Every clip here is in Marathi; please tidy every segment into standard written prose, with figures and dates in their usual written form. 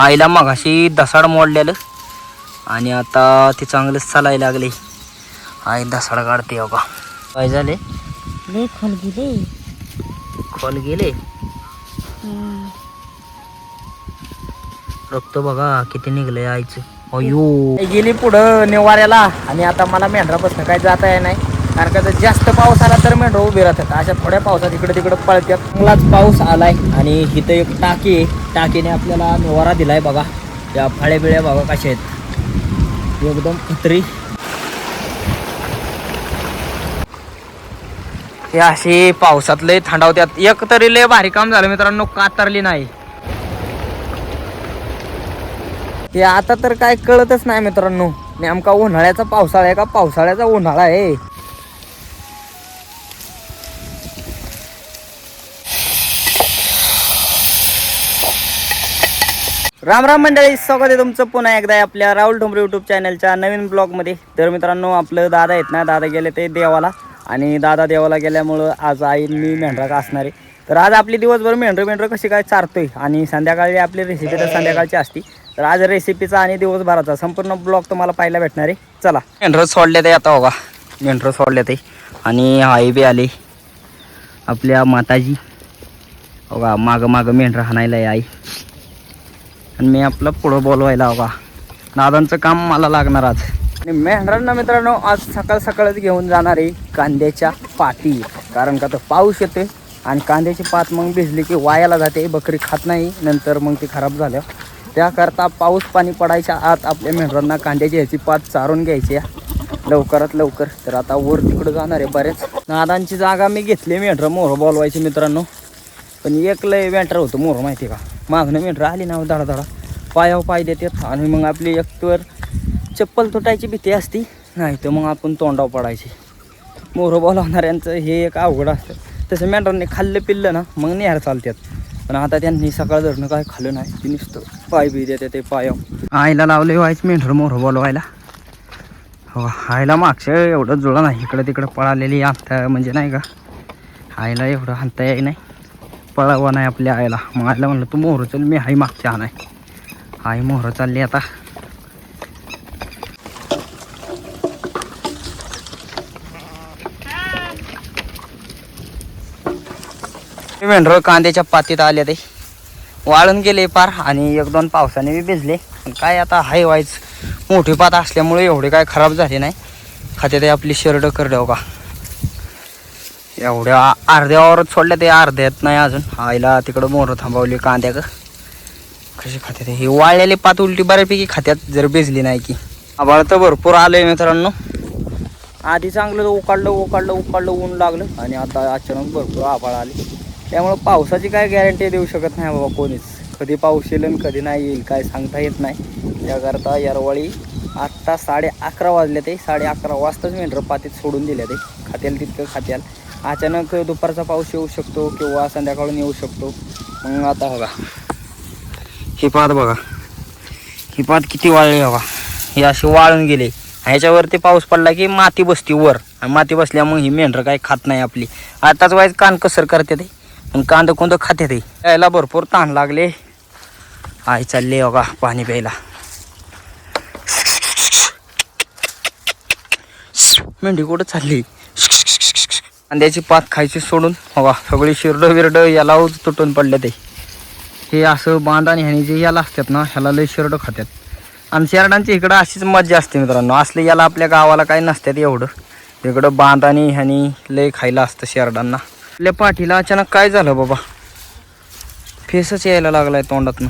आईला मगाशी दसाड मोडलेलं आणि आता ते चांगलंच चालायला लागले. आई दसाड काढते हो का. काय झाले? लय खोल गेले. खोल गेले. रक्त बघा किती निघलंय आईचं. अयो गेली पुढं निवाऱ्याला आणि आता मला मेंढरापासून काय जाता येत नाही. कारण का जर जास्त पाऊस आला तर मेंढर उभे राहतात. अशा थोड्या पावसात इकडे तिकडे पळतात. चांगलाच पाऊस आलाय आणि इथं एक टाकी आहे. टाकीने आपल्याला निवारा दिलाय बघा. या फळ्या बिळ्या बघा कशा आहेत एकदम खत्री. हे अशी पावसात लय थंडावत्यात. एक तरी लय भारी काम झालं मित्रांनो, कातरली नाही. हे आता तर काय कळतच नाही मित्रांनो, नेमका उन्हाळ्याचा पावसाळा आहे का पावसाळ्याचा उन्हाळा आहे. राम राम मंडळी, स्वागत आहे तुमचं पुन्हा एकदा आपल्या राहुल ठोंबरे यूट्यूब चॅनलच्या नवीन ब्लॉगमध्ये. तर मित्रांनो आपलं दादा आहेत ना, दादा गेले ते देवाला आणि दादा देवाला गेल्यामुळं आज आई मी मेंढरा का असणार आहे. तर आज आपली दिवसभर मेंढरं कशी काय चारतोय आणि संध्याकाळी आपली रेसिपी तर संध्याकाळची असती. तर आज रेसिपीचा आणि दिवसभराचा संपूर्ण ब्लॉग तुम्हाला पाहायला भेटणार आहे. चला मेंढरं सोडले ते आता बघा. मेंढरं सोडले ते आणि आई बी आली आपल्या माताजी बघा. मागं मेंढरं हाणायला आहे आई आणि मी आपलं पुढं बोलवायला बघा. दादांचं काम मला लागणार आज. आणि मेंढरांना मित्रांनो आज सकाळच घेऊन जाणार आहे कांद्याच्या पाती. कारण का तर पाऊस येते आणि कांद्याची पात मग भिजली की वायाला जाते, बकरी खात नाही नंतर मग ती खराब झाल्या. त्याकरता पाऊस पाणी पडायच्या आत आपल्या मेंढरांना कांद्याची ह्याची पात चारून घ्यायची लवकरात लवकर. तर आता वर तिकडं जाणार आहे. बरेच दादांची जागा मी घेतली मेंढरं मोहरं बोलवायची मित्रांनो. पण एक लय मेंढर होतं मोहरं माहिती आहे का. मागणं मेंढरं आली ना धडा पायावर पाय देतात आणि मग आपली एकतर चप्पल तुटायची भीती असती, नाही तर मग आपण तोंडावर पडायची. मोहरं बोलवणाऱ्यांचं हे एक अवघड असतं. तसं मेंढरांनी खाल्लं पिल्लं ना मग नेहर चालतात. पण आता त्यांनी सकाळ धरणं काय खाल्लं नाही, ती नुसतं पाय बी देते ते पायावर. आईला लावले व्हायचं मेंढर मोहरं बोलवायला. हो आईला मागच्या एवढं जुळं नाही, इकडं तिकडं पळालेली आता म्हणजे नाही का. आईला एवढं हाणता याय नाही, पळावं नाही आपल्या आईला. मग आईला म्हणलं तू मोहरं चल, मी आई मागच्या नाही. आई मोहरं चालली आता. मेंढरं कांद्याच्या पातीत आले ते वाळून गेले पार आणि एक दोन पावसाने बी भिजले. काय आता हाय व्हायचं, मोठी पात असल्यामुळे एवढे काय खराब झाले नाही. खात्यात आपली शर्ट करड्याव का एवढ्या अर्ध्यावरच सोडल्या ते, अर्ध्यात नाही अजून. आईला तिकडं मोहरं थांबवली कांद्या कशी खात्यात. ही वाळलेली पात उलटी बऱ्यापैकी खात्यात जर भिजली नाही की. आभाळ तर भरपूर आलंय मित्रांनो. आधी चांगलं उकाडलं ऊन लागलं आणि आता अचानक भरपूर आभाळ आले. त्यामुळं पावसाची काय गॅरंटी देऊ शकत नाही बाबा कोणीच. कधी पाऊस येईल आणि कधी नाही येईल काय सांगता येत नाही. त्याकरता यारवाळी आत्ता 11:30 वाजले ते. 11:30 वाजताच मेंढरं पातीत सोडून दिल्या ते. खात्याल तितकं खात्याल. अचानक दुपारचा पाऊस येऊ शकतो किंवा संध्याकाळून येऊ शकतो. मग आता बघा ही पात बघा, ही पात किती वाळली बघा. ही अशी वाळून गेली. ह्याच्यावरती पाऊस पडला की माती बसती वर आणि माती बसल्यामुळे ही मेंढरं काही खात नाही आपली. आताच वाईज कान कसर करते ते पण कांदा कोणतं खाते ते. यायला भरपूर ताण लागले. आई चालली बघा पाणी प्यायला. मेंढी कुठं चालली. कांद्याची पात खायची सोडून बघा सगळी शिरडं विरडं याला तुटून पडले ते. हे असं बांध आणि ह्यानी जे याला असतात ना ह्याला लय शिरडं खात्यात. आणि शेरडांची इकडं अशीच मज्जा असते मित्रांनो. असले याला आपल्या गावाला काही नसतात एवढं. इकडं बांध आणि ह्यानी लय खायला असतं शेरडांना. आपल्या पाठीला अचानक काय झालं बाबा, फेसच यायला लागलाय तोंडातनं.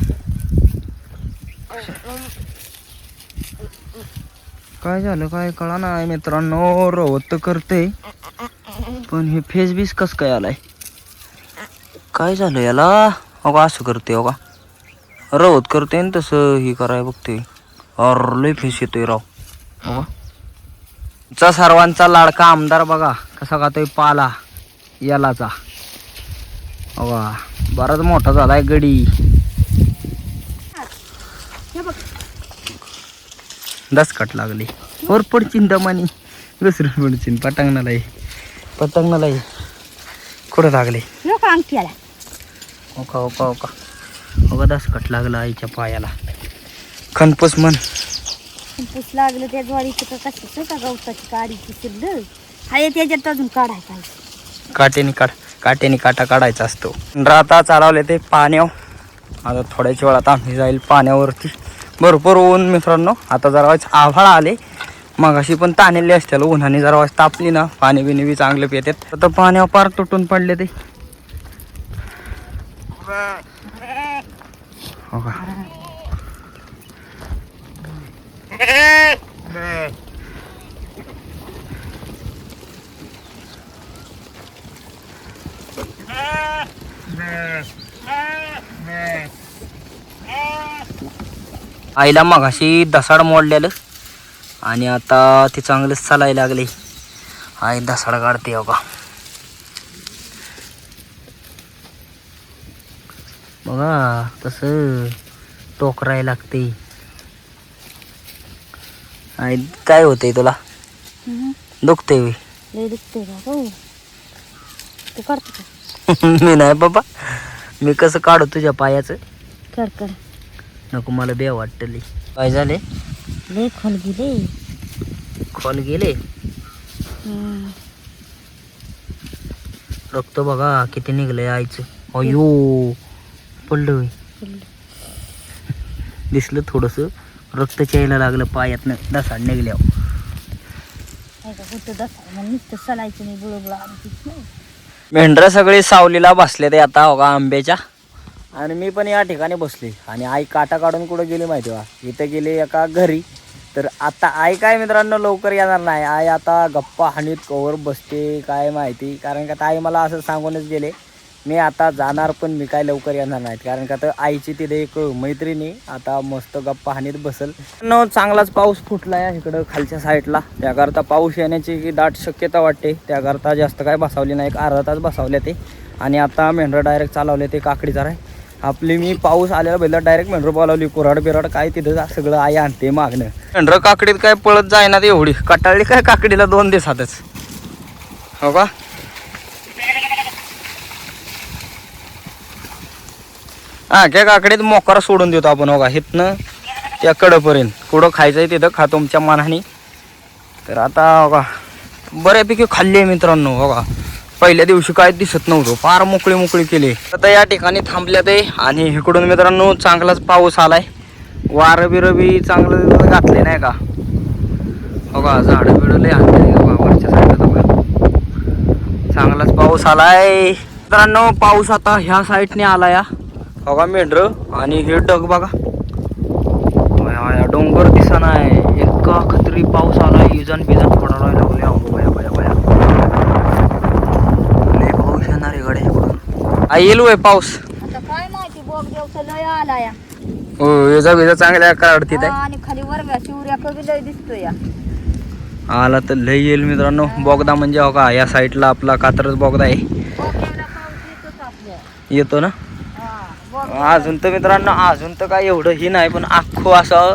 काय झालं काय कळा नाही मित्रांनो. रवत करते पण हे फेस बीस कस काय आलाय, काय झालं याला. हो का असं करते हो का, रवत करते ना तसं ही कराय बघते. लय फेस येतोय राव. हो का सर्वांचा लाडका आमदार बघा कसा खातोय पाला यालाचा. बघा बराच मोठा झालाय गडी. दसकट लागली वर पडचिन दमानी दुसरं पडचिन पतंगनाला कुठं लागले. हो का बघा दसकट लागला आईच्या पायाला. खनपूस म्हण. पुस लागलं त्या ज्वारीचं का कशाचं का गवताची काडीची शिल्लक हाय त्याच्यात अजून काढायचा काट्याने काटा काढायचा असतो. आता चालवले ते पाण्यावर. आता थोड्याच वेळात आम्ही जाईल पाण्यावरती. भरपूर ऊन मित्रांनो. आता जरा आभाळ आले. मग अशी पण ताणलेली असते उन्हाने जरा तापली ना पाणी बिणी बी चांगलं पितात. तर पाण्यावर पार तुटून पडले ते. हो का आईला मग अशी दसाड मोडलेलं आणि आता ते चांगलंच चालायला लागले. आई दसाड काढते हो का. बघा कसं टोकरायला लागते. आई काय होतंय तुला? दुखते लय दुखते का हो तू काढतो का? मी नाही बाबा. मी कसं काढू तुझ्या पायाचं? कर नको मला बे वाटतली. काय झाले? लय खोल गेले. खोल गेले. रक्त बघा किती निघलंय आईचं. अयो पडलं. दिसलं थोडस रक्त यायला लागलं पायातनं दसाड निघल्यावर. सलायचं नाही बुळबुळ. मेंढरं सगळे सावलीला बसले ते आता हो का आंब्याच्या. आणि मी पण या ठिकाणी बसले. आणि आई काटा काढून कुठं गेली माहिती का? इथं गेली एका घरी. तर आता आई काय मित्रांनो लवकर येणार नाही. आई आता गप्पा हानीत कवर बसते काय माहिती. कारण का आई मला असं सांगूनच गेले मी आता जाणार पण मी काय लवकर येणार नाहीत. कारण का तर आईची तिथे एक मैत्रिणी आता मस्त गप्पा हानीत बसल. चांगलाच पाऊस फुटला आहे इकडं खालच्या साईडला. त्याकरता पाऊस येण्याची दाट शक्यता वाटते. त्याकरता जास्त काय बसावली नाही. एक अर्धा तास बसावले ते. आणि आता मेंढरं डायरेक्ट चालवले ते काकडी जरा आपली. मी पाऊस आलेला बैला डायरेक्ट मेंढरं बोलावली. कुऱ्हाड बिराड काय तिथं सगळं आई आणते मागणं. मेंढरं काकडीत काय पळत जायना एवढी कटाळली काय काकडीला 2 दिवसातच हो का. हा त्या काकडीत मोकार सोडून देतो आपण हो का. हिथनं त्या कडपर्यंत कुठं खायचंय तिथं खा तुमच्या मनाने. तर आता हो का बऱ्यापैकी खाल्ली आहे मित्रांनो हो का. पहिल्या दिवशी काय दिसत नव्हतं. फार मोकळी केली. आता या ठिकाणी थांबल्यात आहे. आणि इकडून मित्रांनो चांगलाच पाऊस आलाय. वारं बिरं बी चांगलं घातले नाही का हो का. झाडं बिडं लय आणले हो का वरच्या साईडला बघा. चांगलाच पाऊस आलाय मित्रांनो. पाऊस आता ह्या साईडने आला या हो का मेंढरं. आणि हे ढग बघा डोंगर दिसा नाही. एका खत्री पाऊस आला. इजन बिजन पडायला लागले. अहो बया लय पाऊस येणार आहे गड्या. येईल वय पाऊस. आता काय माहिती बोग देवसा लय आला या. हो येजा बिजा चांगल्या काढते आणि खाली वर्गा शिवऱ्या कवी लय दिसतो या. आला तर लय येईल मित्रांनो. बोगदा म्हणजे हो का या साईडला आपला कात्रज बोगदा आहे. येतो ना अजून तर मित्रांनो. अजून तर काय एवढं ही नाही. पण अख्खं असं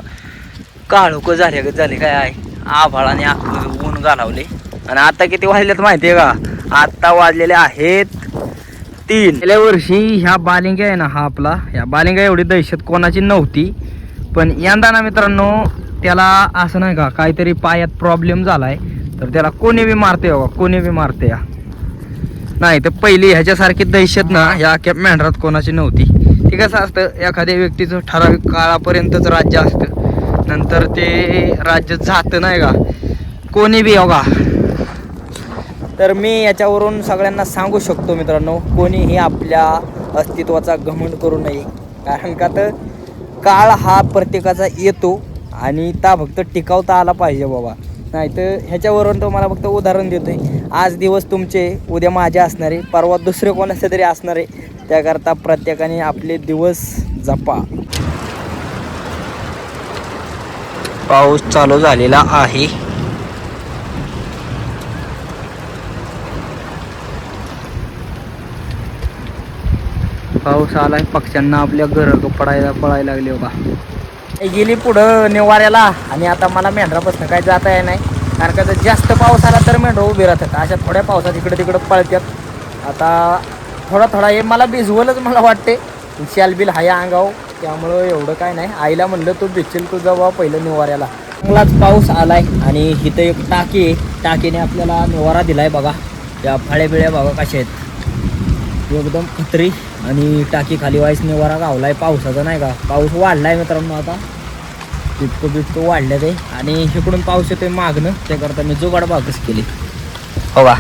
काळोख झाले काय आहे. आभाळाने अख्खं ऊन घालावले. आणि आता किती वाजलेत माहितीये का? आता वाजलेले आहेत 3. गेल्या वर्षी ह्या बालिंग्या आहे ना हा आपला ह्या बालिंग्या एवढी दहशत कोणाची नव्हती. पण यंदा ना मित्रांनो त्याला असं नाही का काहीतरी पायात प्रॉब्लेम झालाय. तर त्याला कोणी बी मारते हो कोणी बी मारते या. नाही तर पहिली ह्याच्यासारखी दहशत ना ह्या अख्ख्या मेंढरात कोणाची नव्हती. ते कसं असतं एखाद्या व्यक्तीचं ठराविक काळापर्यंतच राज्य असतं. नंतर ते राज्य जातं नाही का कोणी बी हो का. तर मी याच्यावरून सगळ्यांना सांगू शकतो मित्रांनो कोणीही आपल्या अस्तित्वाचा घमंड करू नये. कारण का तर काळ हा प्रत्येकाचा येतो आणि त्या फक्त टिकावता आला पाहिजे बाबा. नाही तर ह्याच्यावरून तो मला फक्त उदाहरण देतोय. आज दिवस तुमचे उद्या माझे असणारे परवा दुसरे कोणाचे तरी असणारे. त्याकरता प्रत्येकाने आपले दिवस जपा. पाऊस चालू झालेला आहे. पाऊस आलाय. पक्ष्यांना आपल्या घर पळायला लागले बघा. गेली पुढं निवाऱ्याला. आणि आता मला मेंढरापासून काय जाता येत नाही. कारण का जर जास्त पाऊस आला तर मेंढरं उभी राहतात. अशा थोड्या पावसात इकडे तिकडं पळतात. आता थोडा हे मला भिजवलंच मला वाटते. शालबिल हाय अंगाव, त्यामुळं एवढं काय नाही. आईला म्हणलं तू भिजशील तुझा बा पहिलं निवाऱ्याला. चांगलाच पाऊस आलाय आणि इथं एक टाकी आहे, टाकीने आपल्याला निवारा दिलाय बघा. त्या फळ्या बिळ्या बघा कशा आहेत, एकदम खत्री. आणि टाकी खाली वाईस निवारा गावलाय पावसाचा नाही का. पाऊस वाढलाय मित्रांनो, आता बिबटो बिबटो वाढल्यात आहे. आणि इकडून पाऊस येतोय मागणं, त्याकरता मी जुगाड बागच केली हो का.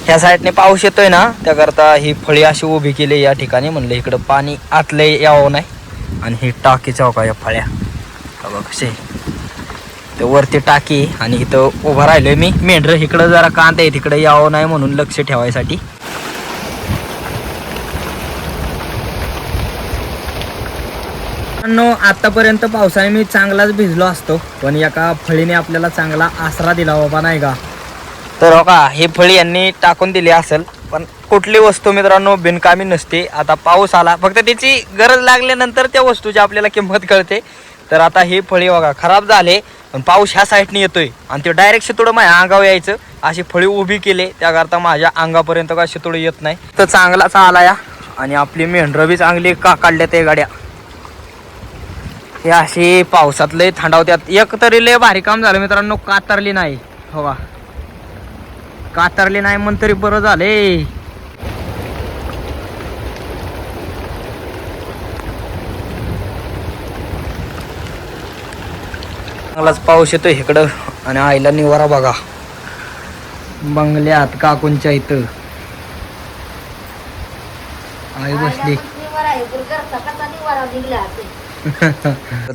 ह्या साईडने पाऊस येतोय ना, त्याकरता ही फळी अशी उभी केली या ठिकाणी. म्हणलं इकडं पाणी आतलं यावं नाही. आणि ही टाकीच्या का या फळ्या बघा कसे, तर वरती टाकी आणि इथं उभं राहिलोय मी. मेंढरं इकडं जरा कांत आहे, तिकडे यावं नाही म्हणून लक्ष ठेवायसाठी. आतापर्यंत पावसाने मी चांगलाच भिजलो असतो, पण एका फळीने आपल्याला चांगला आसरा दिला बाबा नाही का. तर हो का, ही फळी यांनी टाकून दिली असेल, पण कुठली वस्तू मित्रांनो बिनकामी नसते. आता पाऊस आला, फक्त त्याची गरज लागल्यानंतर त्या वस्तूची आपल्याला किंमत कळते. तर आता ही फळी बघा खराब झाले, पण पाऊस ह्या साईडने येतोय आणि ते डायरेक्ट शितोडं माझ्या अंगावर यायचं, अशी फळी उभी केली. त्याकरता माझ्या अंगापर्यंत का शितोडं येत नाही. तर चांगलाच आला या. आणि आपली मेंढरं बी चांगली का काढल्या ते गाड्या. हे अशी पावसात लय थंडावत्यात. एक तरी लय भारी काम झालं मित्रांनो, कातरली नाही हो का. कातरली नाही म्हण तरी बरं झाले. चांगलाच पाऊस येतोय इकडं. आणि आईला निवारा बघा बंगल्यात काकूंच्या इथं आई बसली.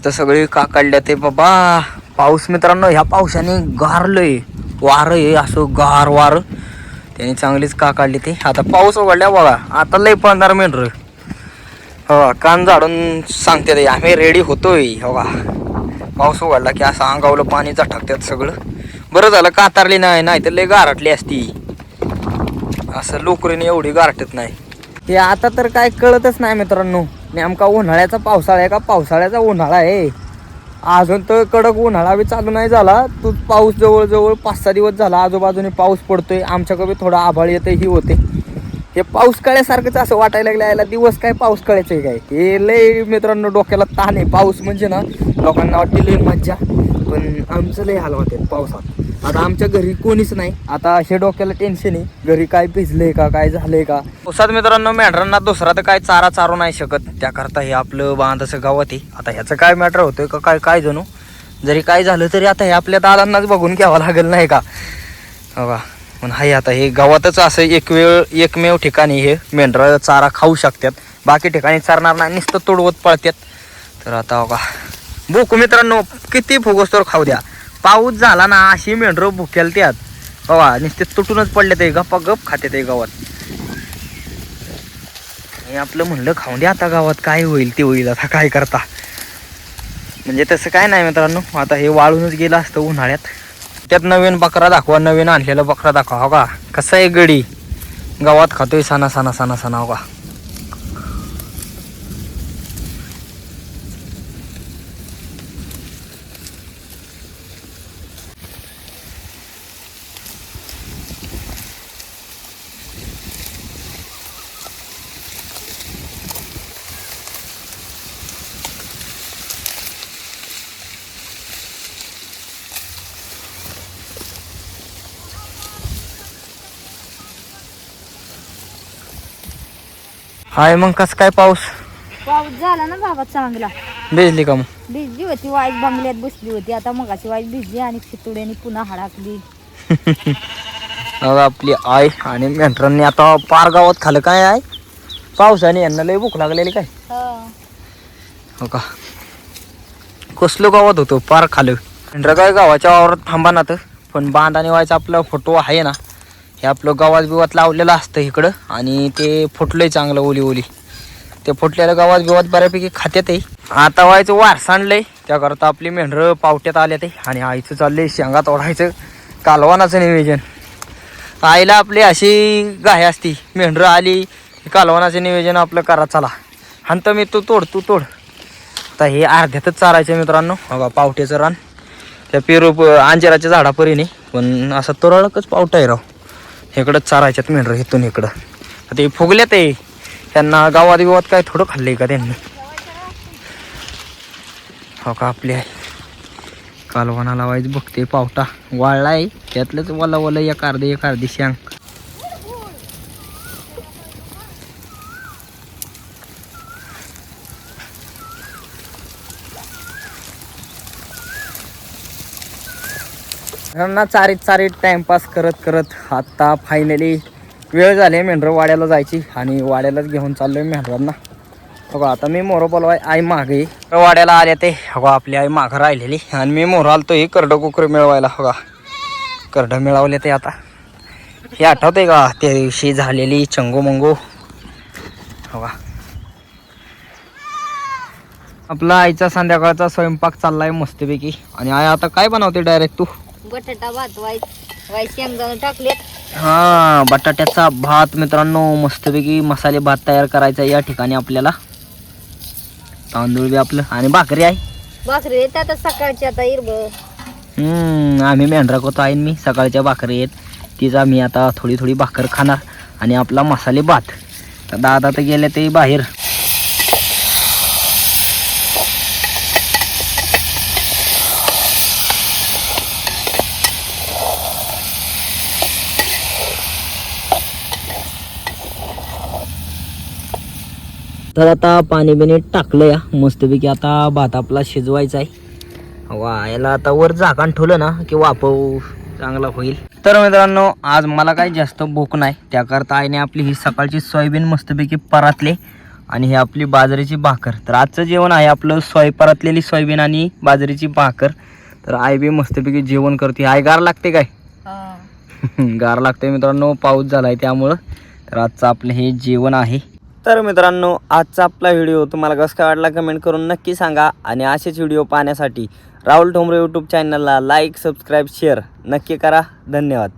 तर सगळी का काढल्या ते बाबा. पाऊस मित्रांनो ह्या पावसाने गारलंय, वारं आहे असं गार वार, त्याने चांगलीच का काढली ते. आता पाऊस उघडल्या बघा, आता लय पडणार मेंढर हो. कान झाडून सांगते ते आम्ही रेडी होतोय हो का. पाऊस उघडला की असं अंगावलं पाणी झटकतात सगळं. बरं झालं कातारली नाही, नाही तर लय गारटली असती. असं लोकरीने एवढी गारटत नाही. हे आता तर काय कळतच नाही मित्रांनो, नेमका उन्हाळ्याचा पावसाळा आहे का पावसाळ्याचा उन्हाळा आहे. अजून तर कडक उन्हाळा बी चालू नाही झाला, तो पाऊस जवळजवळ 5-6 दिवस झाला आजूबाजूने पाऊस पडतोय. आमच्याकडे थोडा आभाळ येते ही होते. हे पाऊस कळ्यासारखंच असं वाटायला लागलं. यायला दिवस काय पाऊस कळायचं आहे काय, हे लय मित्रांनो डोक्याला ताण आहे. पाऊस म्हणजे ना लोकांना वाटते लय मज्जा, पण आमचं लय हाल होते पावसात. आता आमच्या घरी कोणीच नाही, आता हे डोक्याला टेन्शन आहे, घरी काय भिजलंय का काय झालंय का. पावसात मित्रांनो मेंढरांना दुसरा तर काय चारा चारू नाही शकत, त्याकरता हे आपलं बांधाचं गावात आहे. आता ह्याचं काय मॅटर होतंय का काय काय जणू, जरी काय झालं तरी आता हे आपल्या दादांनाच बघून घ्यावं लागेल नाही का हो का. पण हाय आता हे गावातच असं एकमेव ठिकाणी हे मेंढरं चारा खाऊ शकतात, बाकी ठिकाणी चारणार नाही, नुसतं तोडवत पळतात. तर आता बघा भूक मित्रांनो किती फुगोस्तोर खाऊ द्या, पाऊस झाला ना अशी मेंढरं भुकेल त्यात बघा, नुसते तुटूनच पडले ते गप्पा गप खाते ते गावात. हे आपलं म्हणलं खाऊन द्या, आता गावात काय होईल ते होईल, आता काय करता. म्हणजे तसं काय नाही मित्रांनो, आता हे वाळूनच गेलं असतं उन्हाळ्यात. त्यात नवीन बकरा दाखवा, नवीन आणलेला बकरा दाखवा हो का. कसं आहे गडी गावात खातोय सणा सणा सणा सणा हो का. हाय मग कसं काय पाऊस झाला ना बाबा चांगला. भिजली का मग. भिजली होती, वाईट बंगल्यात बसली होती. आता मगाची वाईट भिजली आणि चितुड्याने पुन्हा हडाकली. आपली आई आणि मेंढरांनी आता पार गावात खाल्लं काय आहे पावसाने. यांना लय भूक लागलेली काय हो का. कसलं गावात होतो पार खाल्लं. मेंढरा काय गावाच्या वावरात थांबा ना, तर पण बांधाने व्हायचा आपला फोटो आहे ना, हे आपलं गावात बिवात लावलेलं असतं इकडं. आणि ते फुटलंय चांगलं ओली ओली, ते फुटलेलं गावात बिवात बऱ्यापैकी खात्यात आहे. आता व्हायचं वार सांडलंय, त्याकरता आपली मेंढरं पावट्यात आल्या ते. आणि आईचं चाललंय शेंगा तोडायचं, कालवानाचं नियोजन. आईला आपली अशी गाय असती, मेंढरं आली कालवानाचं नियोजन आपलं करा चला. हां तर मी तू तोड. आता हे अर्ध्यातच चारायचं मित्रांनो बघा. पावट्याचं रान त्या पेरू अंजिराच्या झाडापरीने, पण असं तुरळकच पावटा आहे राव. इकडंच चारायच्यात मेंढरं इथून इकडं. आता हे फुगल्यात आहे, त्यांना गावात बिवात काय थोडं खाल्लंय का त्यांनी. हो का आपली आहे कालवाना लावायचं बघते. पावटा वाळला आहे त्यातलंच वाला वाला एक अर्धी शांग. त्यांना चारीत टाइमपास करत आता फायनली वेळ झाली मेंढरं वाड्याला जायची आणि वाड्यालाच घेऊन चाललोय मेंढरांना. हो आता मी मोर बोलवाय आई मागे वाड्याला आले ते. हो आपली आई मागं राहिलेली आणि मी मोर आलतो हे करडं कुकर मिळवायला. हो करडं मिळवले ते आता. हे आठवते का त्या दिवशी झालेली चंगू मंगू. हो आपला आईचा संध्याकाळचा स्वयंपाक चाललाय मस्तपैकी. आणि आई आता काय बनवते डायरेक्ट तू? बटाटा भात वाय शेंगदाणे टाकलेत. हा बटाट्याचा भात मित्रांनो मस्तपैकी मसाले भात तयार करायचा या ठिकाणी आपल्याला. तांदूळ बी आपलं आणि भाकरी आहे. भाकरी येत आता सकाळची आता आम्ही मेंढरा करतो आहे मी सकाळच्या भाकरी आहेत तीच आम्ही आता थोडी भाकर खाणार आणि आपला मसाले भात. तर दादा तर गेले ते बाहेर. तर आता पाणी बिणी टाकलं या मस्तपैकी. आता भात आपला शिजवायचा आहे. वा याला आता वर झाकण ठेवलं ना की वापव चांगला होईल. तर मित्रांनो आज मला काही जास्त भूक नाही त्याकरता आईने आपली ही सकाळची सोयाबीन मस्तपैकी परातले आणि ही आपली बाजरीची भाकर. तर आजचं जेवण आहे आपलं परातलेली सोयाबीन आणि बाजरीची भाकर. तर आई बी मस्तपैकी जेवण करते. आई गार लागते काय? गार लागते मित्रांनो पाऊस झालाय त्यामुळं. तर आजचं आपलं हे जेवण आहे. तर मित्रांनो आजचा आपला व्हिडिओ तुम्हाला कसं काय वाटला कमेंट करून नक्की सांगा. आणि असेच व्हिडिओ पाहण्यासाठी राहुल ठोंबरे यूट्यूब चॅनलला लाईक सबस्क्राईब शेअर नक्की करा. धन्यवाद.